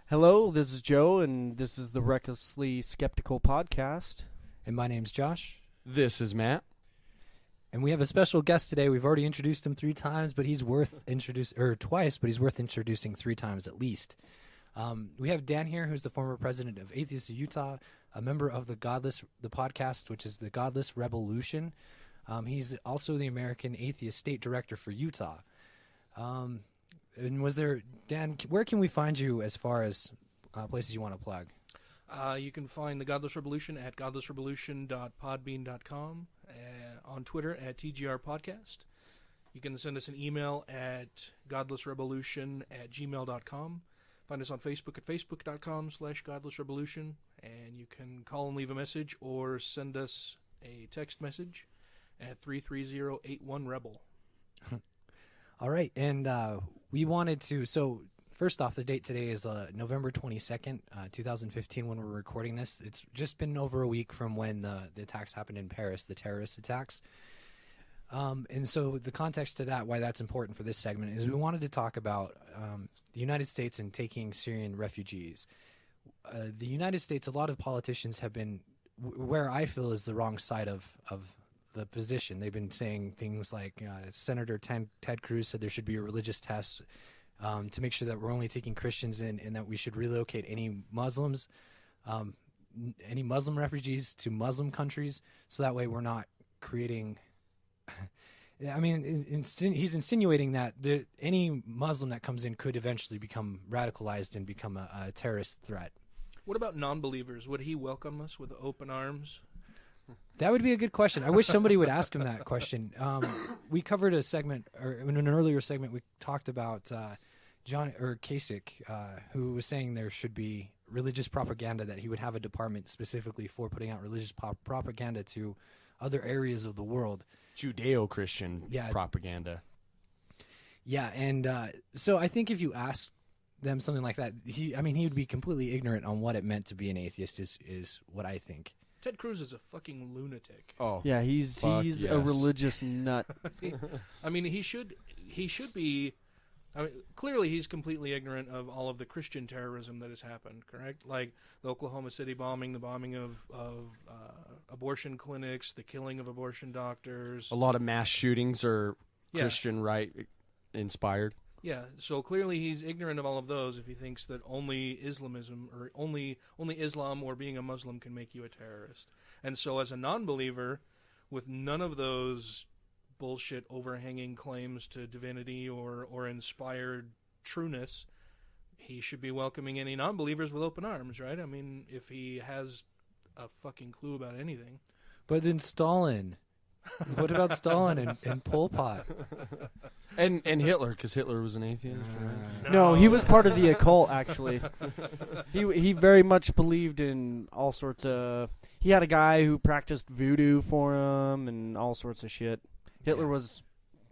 Hello, this is Joe, and this is the Recklessly Skeptical podcast. And my name's Josh. This is Matt. And we have a special guest today. We've already introduced him twice, but he's worth introducing three times at least. We have Dan here, who's the former president of Atheists of Utah, a member of the podcast, which is the Godless Revolution. He's also the American Atheist State Director for Utah. And Dan, where can we find you as far as places you want to plug? You can find the Godless Revolution at godlessrevolution.podbean.com, on Twitter at TGR Podcast. You can send us an email at godlessrevolution@gmail.com. Find us on Facebook at facebook.com/godlessrevolution, and you can call and leave a message or send us a text message at 330-81-REBEL. All right, and we wanted to, so first off, the date today is November 22nd, 2015, when we're recording this. It's just been over a week from when the attacks happened in Paris, the terrorist attacks. And so the context to that, why that's important for this segment, is we wanted to talk about the United States and taking Syrian refugees. The United States, a lot of politicians have been, where I feel is the wrong side of the position. They've been saying things like Senator Ted Cruz said there should be a religious test to make sure that we're only taking Christians in, and that we should relocate any Muslims, any Muslim refugees to Muslim countries, so that way we're not creating. I mean, he's insinuating that any Muslim that comes in could eventually become radicalized and become a terrorist threat. What about non-believers? Would he welcome us with open arms? That would be a good question. I wish somebody would ask him that question. We covered a segment, or in an earlier segment, we talked about John Kasich, who was saying there should be religious propaganda, that he would have a department specifically for putting out religious propaganda to other areas of the world. Judeo-Christian propaganda. Yeah, and so I think if you ask them something like that, he would be completely ignorant on what it meant to be an atheist, is what I think. Ted Cruz is a fucking lunatic. Oh, yeah, he's a religious nut. I mean, he should be. I mean, clearly, he's completely ignorant of all of the Christian terrorism that has happened. Correct, like the Oklahoma City bombing, the bombing of abortion clinics, the killing of abortion doctors. A lot of mass shootings are Christian right inspired. Yeah, so clearly he's ignorant of all of those if he thinks that only Islamism or only Islam or being a Muslim can make you a terrorist. And so as a non-believer, with none of those bullshit overhanging claims to divinity or inspired trueness, he should be welcoming any non-believers with open arms, right? I mean, if he has a fucking clue about anything. But then Stalin. What about Stalin and Pol Pot? And Hitler, because Hitler was an atheist, right? No, he was part of the occult, actually. He very much believed in all sorts of... He had a guy who practiced voodoo for him and all sorts of shit. Hitler was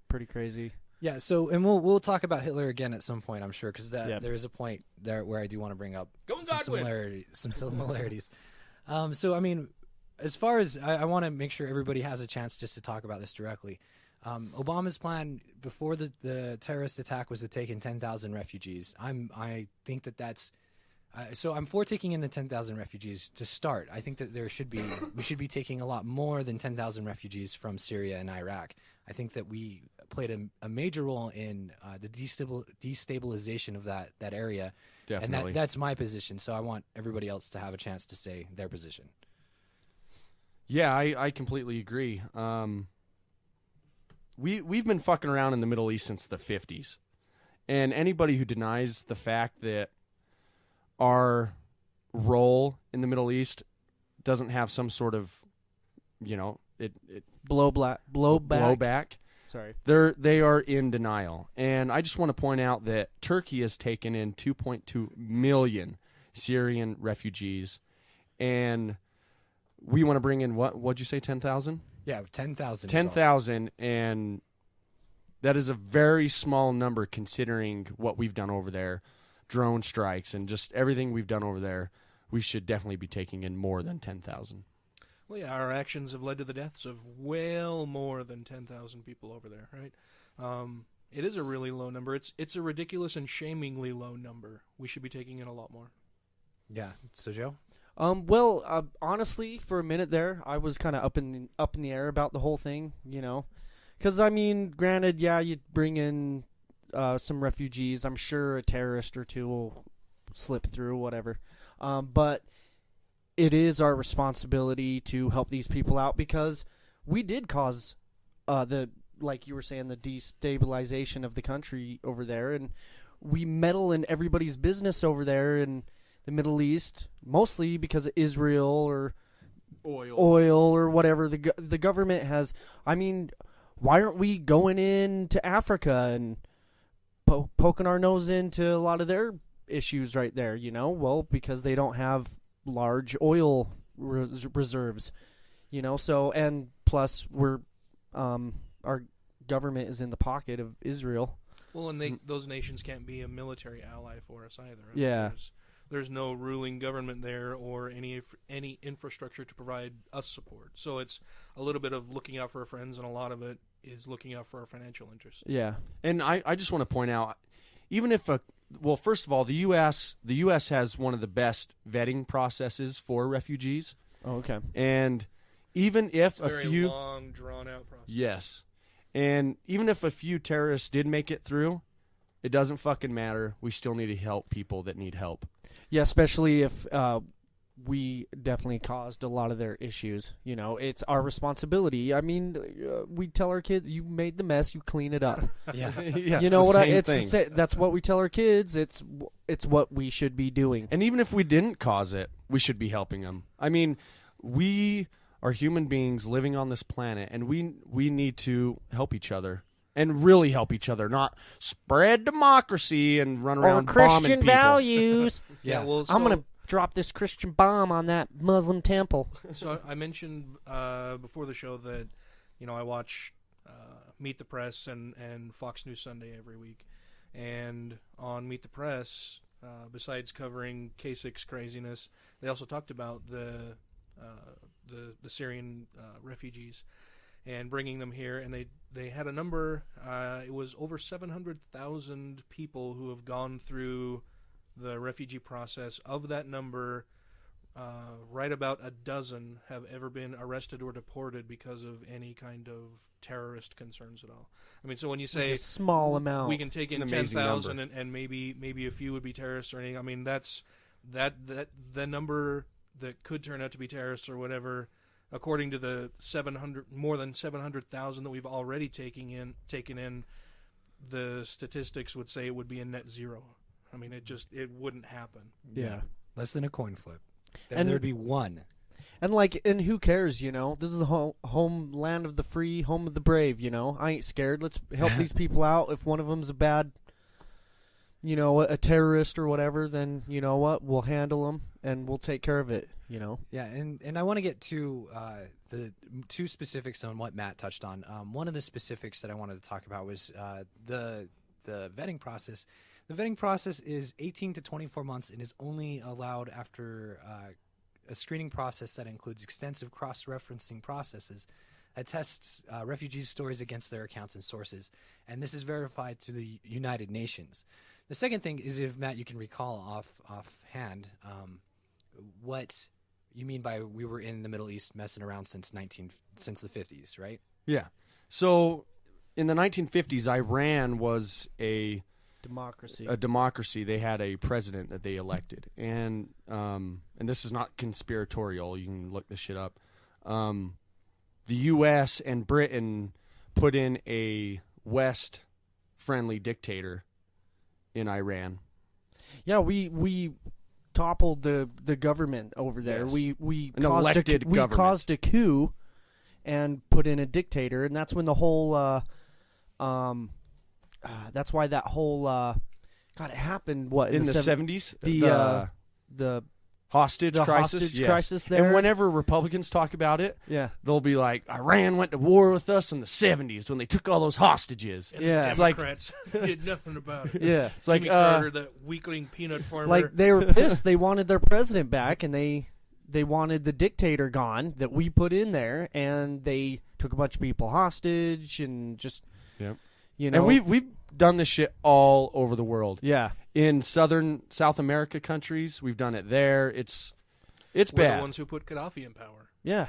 pretty crazy. Yeah, so, and we'll talk about Hitler again at some point, I'm sure, because there is a point there where I do want to bring up some similarities. So, I mean... As far as I want to make sure everybody has a chance just to talk about this directly. Obama's plan before the terrorist attack was to take in 10,000 refugees. I think that's so I'm for taking in the 10,000 refugees to start. I think that we should be taking a lot more than 10,000 refugees from Syria and Iraq. I think that we played a major role in the destabilization of that area. Definitely. And that's my position. So I want everybody else to have a chance to say their position. Yeah, I completely agree. We've been fucking around in the Middle East since the 50s. And anybody who denies the fact that our role in the Middle East doesn't have some sort of, blowback. Sorry. They are in denial. And I just want to point out that Turkey has taken in 2.2 million Syrian refugees, and we want to bring in what'd you say, 10,000? Yeah, 10,000. 10,000, and that is a very small number considering what we've done over there, drone strikes and just everything we've done over there. We should definitely be taking in more than 10,000. Well, yeah, our actions have led to the deaths of well more than 10,000 people over there, right? It is a really low number. It's a ridiculous and shamingly low number. We should be taking in a lot more. Yeah. So Joe? Well, honestly, for a minute there, I was kind of up in the air about the whole thing, you know, because I mean, granted, yeah, you bring in some refugees. I'm sure a terrorist or two will slip through, whatever. But it is our responsibility to help these people out because we did cause like you were saying, the destabilization of the country over there, and we meddle in everybody's business over there in the Middle East, mostly because of Israel or oil or whatever. The government has. I mean, why aren't we going into Africa and poking our nose into a lot of their issues right there? You know, well, because they don't have large oil reserves. You know, so and plus we're our government is in the pocket of Israel. Well, and those nations can't be a military ally for us either. Yeah. There's no ruling government there or any infrastructure to provide us support. So it's a little bit of looking out for our friends, and a lot of it is looking out for our financial interests. Yeah. And I just want to point out, even if well, first of all, the U.S. has one of the best vetting processes for refugees. Oh, okay. And even if It's a very long, drawn-out process. Yes. And even if a few terrorists did make it through, it doesn't fucking matter. We still need to help people that need help. Yeah, especially if we definitely caused a lot of their issues. You know, it's our responsibility. I mean, we tell our kids, you made the mess, you clean it up. Yeah. Yeah, you it's know the what? same It's thing. that's what we tell our kids. It's what we should be doing. And even if we didn't cause it, we should be helping them. I mean, we are human beings living on this planet, and we need to help each other. And really help each other, not spread democracy and run around bombing Christian people. values. Yeah. Well, I'm going to drop this Christian bomb on that Muslim temple. So I mentioned before the show that, you know, I watch Meet the Press and Fox News Sunday every week. And on Meet the Press, besides covering Kasich's craziness, they also talked about the Syrian refugees and bringing them here. And they had a number, it was over 700,000 people who have gone through the refugee process. Of that number, right about a dozen have ever been arrested or deported because of any kind of terrorist concerns at all. I mean, so when you say a small amount, we can take It's in an amazing 10,000 number. and maybe a few would be terrorists or anything. I mean, that's the number that could turn out to be terrorists or whatever. According to the more than 700,000 that we've already taken in, the statistics would say it would be a net zero. I mean, it wouldn't happen. yeah. Less than a coin flip. Then And- there'd be one. And who cares, you know? This is the homeland of the free, home of the brave, you know? I ain't scared. Let's help these people out. If one of them's a bad, you know, a terrorist or whatever, then, you know what? We'll handle them, and we'll take care of it, you know? Yeah, and I want to get to the two specifics on what Matt touched on. One of the specifics that I wanted to talk about was the vetting process. The vetting process is 18 to 24 months and is only allowed after a screening process that includes extensive cross-referencing processes that tests refugees' stories against their accounts and sources. And this is verified through the United Nations. The second thing is, if Matt, you can recall offhand, what you mean by we were in the Middle East messing around since the 50s, right? Yeah. So in the 1950s, Iran was a democracy. They had a president that they elected, and this is not conspiratorial. You can look this shit up. The U.S. and Britain put in a West-friendly dictator in Iran. Yeah, we toppled the government over there. Yes. We An caused elected we government. caused a coup and put in a dictator, and that's when the whole that's why that whole God, it happened In the 70s? The hostage crisis? hostage Yes. crisis there. And whenever Republicans talk about it, yeah. they'll be like, Iran went to war with us in the 70s when they took all those hostages. And Yeah. the It's like- Democrats did nothing about it. Yeah. It's like, Jimmy Carter, that weakling peanut farmer. Like they were pissed. They wanted their president back, and they wanted the dictator gone that we put in there, and they took a bunch of people hostage and just Yep. you know. And we've done this shit all over the world. Yeah. In South America countries, we've done it there. It's We're bad. the ones who put Gaddafi in power. Yeah.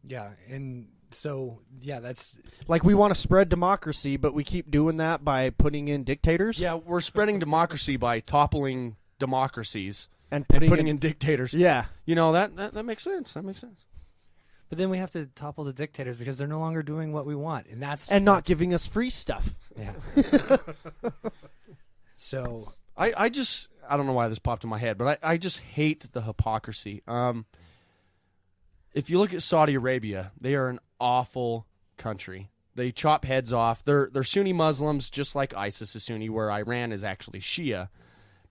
Yeah, and so that's Like, we want to spread democracy, but we keep doing that by putting in dictators. Yeah, we're spreading democracy by toppling democracies And and putting in dictators. Yeah. You know, that makes sense. That makes sense. But then we have to topple the dictators because they're no longer doing what we want, and that's And not giving us free stuff. yeah. So I don't know why this popped in my head, but I just hate the hypocrisy. If you look at Saudi Arabia, they are an awful country. They chop heads off. They're Sunni Muslims, just like ISIS is Sunni, where Iran is actually Shia.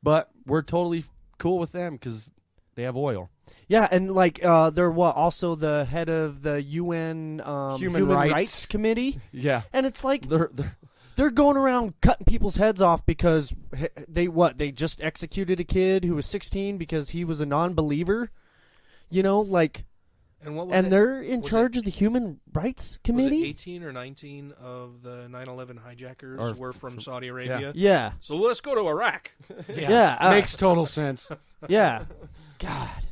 But we're totally cool with them because they have oil. Yeah, and like they're also the head of the UN Human Rights Committee. Yeah, And it's like they're they're going around cutting people's heads off because they just executed a kid who was 16 because he was a non-believer. You know, like, And what was and it? they're in Was charge of the Human Rights Was it Committee. 18 or 19 of the 9/11 hijackers Or were from Saudi Arabia? Yeah, So let's go to Iraq. yeah, makes total sense. yeah. God,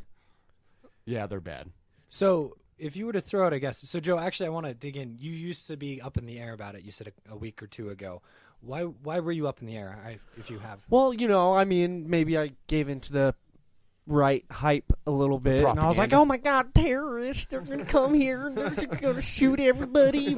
Yeah, they're bad. So if you were to throw it, I guess. So Joe, actually, I want to dig in. You used to be up in the air about it. You said a week or two ago. Why were you up in the air? If you have. well, you know, I mean, maybe I gave into the right hype a little bit, and I was like, Propaganda. "Oh my God, terrorists! They're gonna come here and they're just gonna shoot everybody."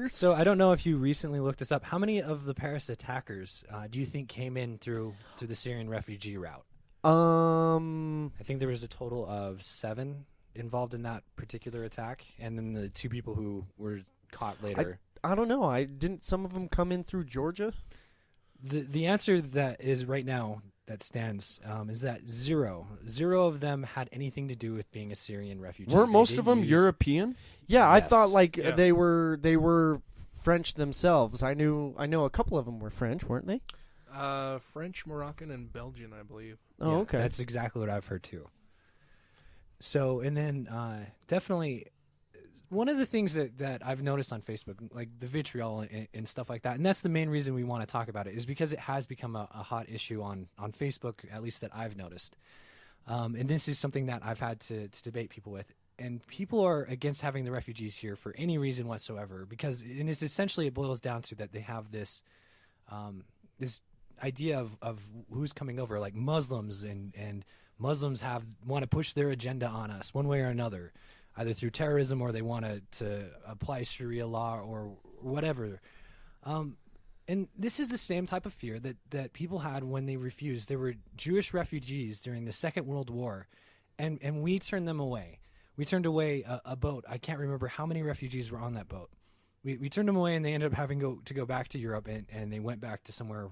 So I don't know if you recently looked this up. How many of the Paris attackers do you think came in through the Syrian refugee route? I think there was a total of 7 involved in that particular attack, and then the 2 people who were caught later. I don't know. I didn't. Some of them come in through Georgia. The answer that is right now that stands is that zero of them had anything to do with being a Syrian refugee. Weren't They most did of them use- European? Yeah, I Yes. thought like Yeah. they were French themselves. I know a couple of them were French, weren't they? French, Moroccan, and Belgian, I believe. Oh, Yeah, okay. That's exactly what I've heard too. So, and then definitely one of the things that I've noticed on Facebook, like the vitriol and stuff like that, and that's the main reason we want to talk about it, is because it has become a hot issue on Facebook, at least that I've noticed. And this is something that I've had to debate people with. And people are against having the refugees here for any reason whatsoever, because and it's essentially it boils down to that they have this this idea of who's coming over, like Muslims, and Muslims want to push their agenda on us one way or another, either through terrorism or they want to apply Sharia law or whatever. And this is the same type of fear that people had when they refused. There were Jewish refugees during the Second World War, and we turned them away. We turned away a boat. I can't remember how many refugees were on that boat. We turned them away, and they ended up having to go back to Europe, and they went back to somewhere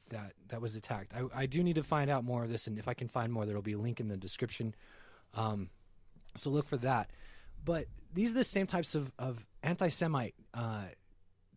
that was attacked. I do need to find out more of this, and if I can find more, there will be a link in the description. So look for that. But these are the same types of anti-Semite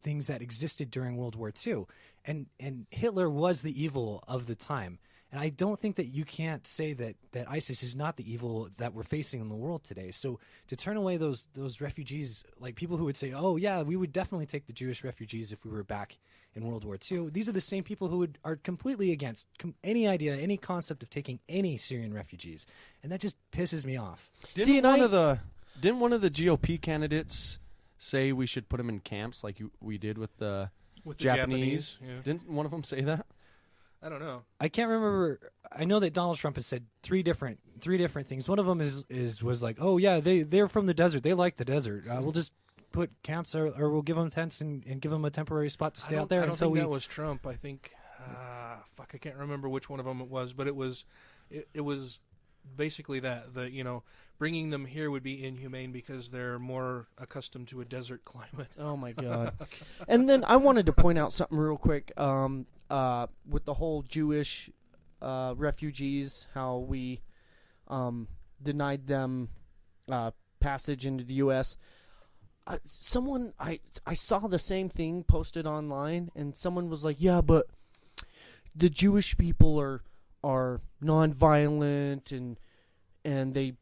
things that existed during World War II. And Hitler was the evil of the time. And I don't think that you can't say that ISIS is not the evil that we're facing in the world today. So to turn away those refugees, like people who would say, oh, yeah, we would definitely take the Jewish refugees if we were back in World War II. These are the same people who are completely against any idea, any concept of taking any Syrian refugees. And that just pisses me off. Didn't one of the GOP candidates say we should put them in camps like we did with the Japanese? Yeah. Didn't one of them say that? I don't know. I can't remember. I know that Donald Trump has said three different things. One of them was like, oh yeah, they're from the desert. They like the desert. We'll just put camps or we'll give them tents and give them a temporary spot to stay out there I don't until think that was Trump. I think, I can't remember which one of them it was, but it was basically that bringing them here would be inhumane because they're more accustomed to a desert climate. Oh my God. And then I wanted to point out something real quick. With the whole Jewish refugees, how we denied them passage into the U.S. I saw the same thing posted online, and someone was like, "Yeah, but the Jewish people are nonviolent and they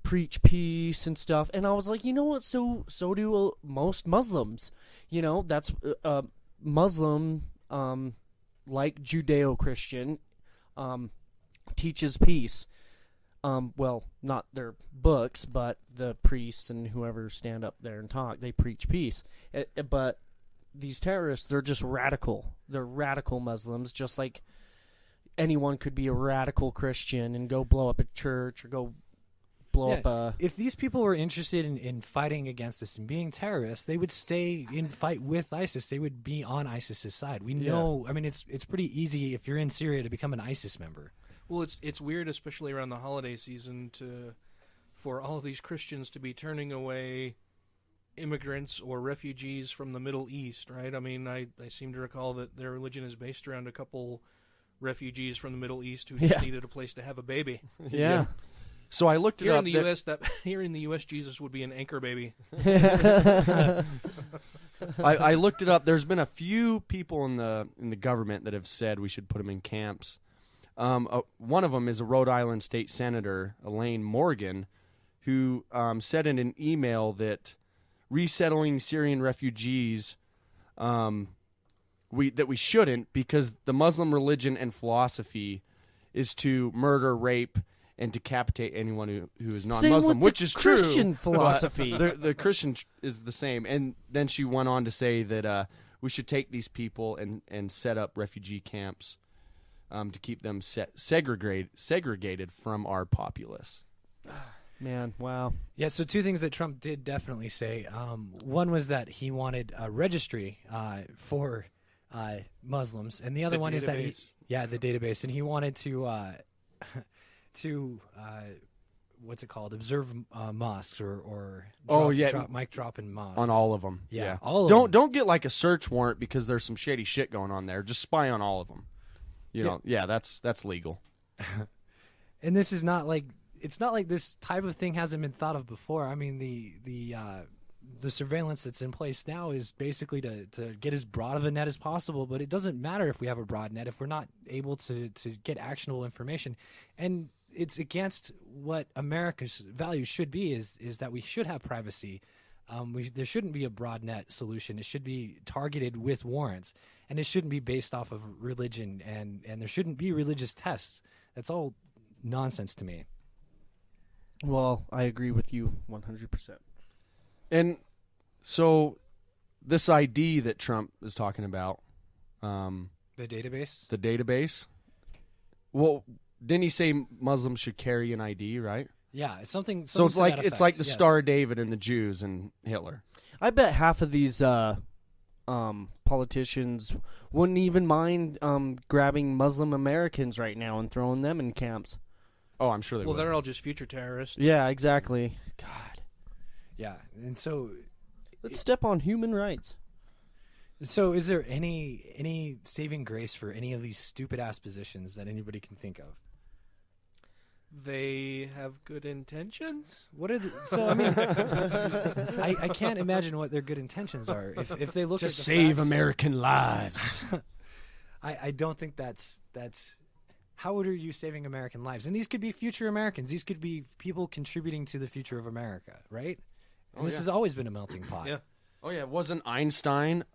preach peace and stuff." And I was like, you know what? So do most Muslims. You know, that's Muslim, like Judeo-Christian, teaches peace. Well, not their books, but the priests and whoever stand up there and talk, they preach peace. But these terrorists, they're just radical. They're radical Muslims, just like anyone could be a radical Christian and go blow up a church or go blow up a... If these people were interested in fighting against us and being terrorists, they would stay in fight with ISIS. They would be on ISIS's side. We know, I mean, it's pretty easy if you're in Syria to become an ISIS member. Well, it's weird, especially around the holiday season, for all of these Christians to be turning away immigrants or refugees from the Middle East, right? I mean, I seem to recall that their religion is based around a couple refugees from the Middle East who just needed a place to have a baby. Yeah. So I looked it Here up. in the U.S., here in the U.S., Jesus would be an anchor baby. I looked it up. There's been a few people in the government that have said we should put them in camps. One of them is a Rhode Island state senator, Elaine Morgan, who said in an email that resettling Syrian refugees, we shouldn't, because the Muslim religion and philosophy is to murder, rape, and decapitate anyone who is non-Muslim, which is true. Christian philosophy. The Christian is the same. And then she went on to say that we should take these people and set up refugee camps to keep them segregated from our populace. Man, wow. Yeah, so two things that Trump did definitely say. One was that he wanted a registry for Muslims, and the other one is that the database, and he wanted to what's it called? Observe mosques or mic drop in mosques on all of them. Yeah. All of them. Don't get like a search warrant because there's some shady shit going on there. Just spy on all of them. You know, that's legal. And this is not like it's not like this type of thing hasn't been thought of before. I mean, the surveillance that's in place now is basically to get as broad of a net as possible, but it doesn't matter if we have a broad net if we're not able to get actionable information. And it's against what America's values should be, is that we should have privacy. There shouldn't be a broad net solution. It should be targeted with warrants, and it shouldn't be based off of religion, and there shouldn't be religious tests. That's all nonsense to me. Well, I agree with you 100%. And so this ID that Trump is talking about, the database. Well, didn't he say Muslims should carry an ID, right? Yeah, something. So it's like the yes. Star of David and the Jews and Hitler. I bet half of these politicians wouldn't even mind grabbing Muslim Americans right now and throwing them in camps. Oh, I'm sure they would. Well, they're all just future terrorists. Yeah, exactly. God. Yeah, and so let's step on human rights. So is there any saving grace for any of these stupid ass positions that anybody can think of? They have good intentions. What are I mean, I can't imagine what their good intentions are. If they look to at the save facts, American lives. I don't think that's how are you saving American lives? And these could be future Americans. These could be people contributing to the future of America, right? And this has always been a melting pot. Yeah. Oh yeah, wasn't Einstein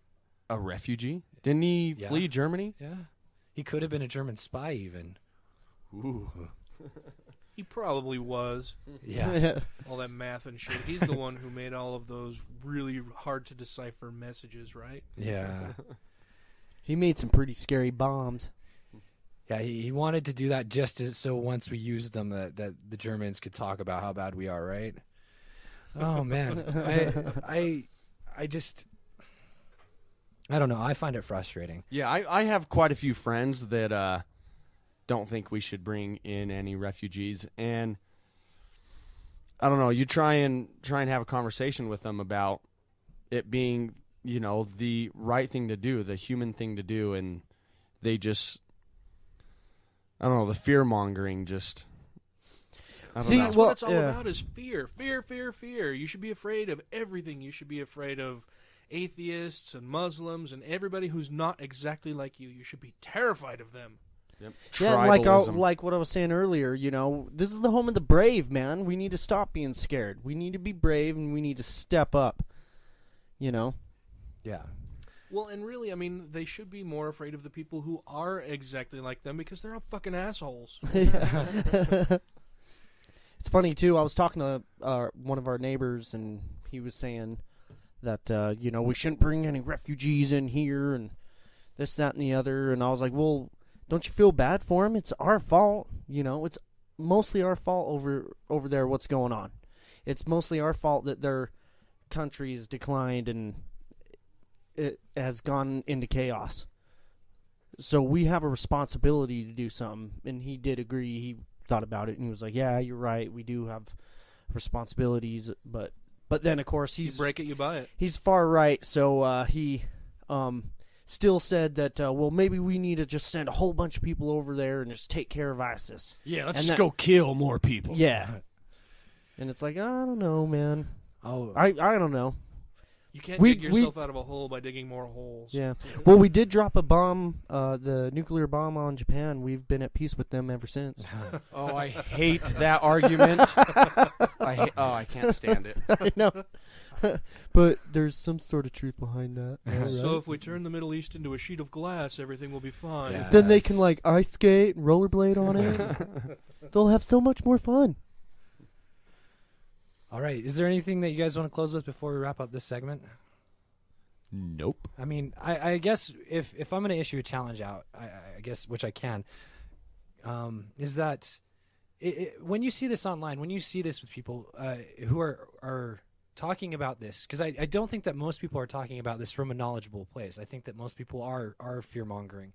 a refugee? Didn't he flee Germany? Yeah. He could have been a German spy even. Ooh. He probably was. Yeah. All that math and shit. He's the one who made all of those really hard to decipher messages, right? Yeah. He made some pretty scary bombs. Yeah, he wanted to do that just so once we used them that the Germans could talk about how bad we are, right? Oh man. I don't know. I find it frustrating. Yeah, I have quite a few friends that don't think we should bring in any refugees, and I don't know. You try and have a conversation with them about it being, the right thing to do, the human thing to do, and they just, I don't know, the fear mongering just. That's what it's all about is fear. Fear, fear, fear. You should be afraid of everything. You should be afraid of atheists and Muslims and everybody who's not exactly like you. You should be terrified of them. Yep. Yeah, like what I was saying earlier, this is the home of the brave, man. We need to stop being scared. We need to be brave, and we need to step up, Yeah. Well, and really, I mean, they should be more afraid of the people who are exactly like them because they're all fucking assholes. It's funny too. I was talking to one of our neighbors, and he was saying that we shouldn't bring any refugees in here, and this, that, and the other. And I was like, well, don't you feel bad for them? It's our fault. It's mostly our fault over there. What's going on? It's mostly our fault that their country's declined and it has gone into chaos. So we have a responsibility to do something. And he did agree. He thought about it and he was like, yeah, you're right. We do have responsibilities. But then, of course, You break it, you buy it. he's far right. So he still said that, well, maybe we need to just send a whole bunch of people over there and just take care of ISIS. Yeah, let's And just that- go kill more people. Yeah. And it's like, I don't know, man. Oh, I don't know. You can't We- dig yourself out of a hole by digging more holes. Yeah. Well, we did drop a bomb, the nuclear bomb on Japan. We've been at peace with them ever since. Oh, I hate that argument. I can't stand it. I know. But there's some sort of truth behind that. So if we turn the Middle East into a sheet of glass, everything will be fine. Yeah. Then they can, like, ice skate and rollerblade on it. They'll have so much more fun. all right. Is there anything that you guys want to close with before we wrap up this segment? Nope. I mean, I guess if I'm going to issue a challenge out, I guess, which I can, is that when you see this online, when you see this with people who are talking about this, because I don't think that most people are talking about this from a knowledgeable place. I think that most people are fear-mongering.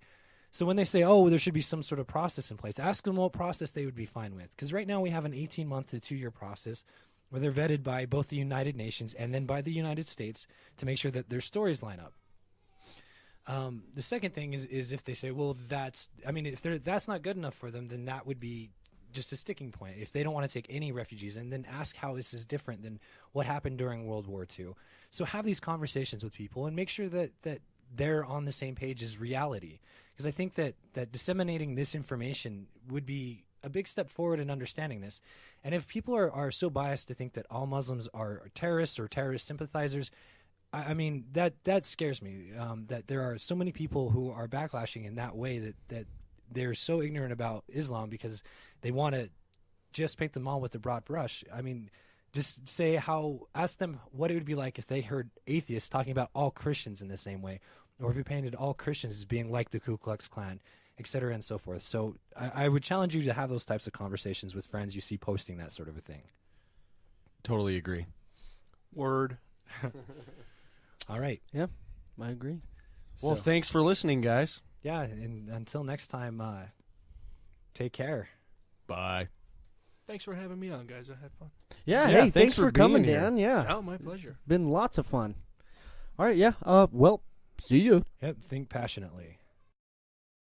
So when they say, oh, there should be some sort of process in place, ask them what process they would be fine with. Because right now we have an 18-month to 2-year process where they're vetted by both the United Nations and then by the United States to make sure that their stories line up. The second thing is if they say, well, if that's not good enough for them, then that would be just a sticking point. If they don't want to take any refugees, and then ask how this is different than what happened during World War II. So have these conversations with people and make sure that they're on the same page as reality. Because I think that disseminating this information would be a big step forward in understanding this. And if people are so biased to think that all Muslims are terrorists or terrorist sympathizers, I mean, that scares me, that there are so many people who are backlashing in that way that they're so ignorant about Islam because they want to just paint them all with a broad brush. I mean, just ask them what it would be like if they heard atheists talking about all Christians in the same way, or if you painted all Christians as being like the Ku Klux Klan, et cetera, and so forth. So I would challenge you to have those types of conversations with friends you see posting that sort of a thing. Totally agree. Word. All right. Yeah, I agree. Well, So, thanks for listening, guys. yeah, and until next time, take care. Bye. Thanks for having me on, guys. I had fun. Yeah, Yeah, hey, thanks for for coming, being here. Dan. Yeah. Oh, my pleasure. Been lots of fun. All right, yeah. Well, see you. Yep, think passionately.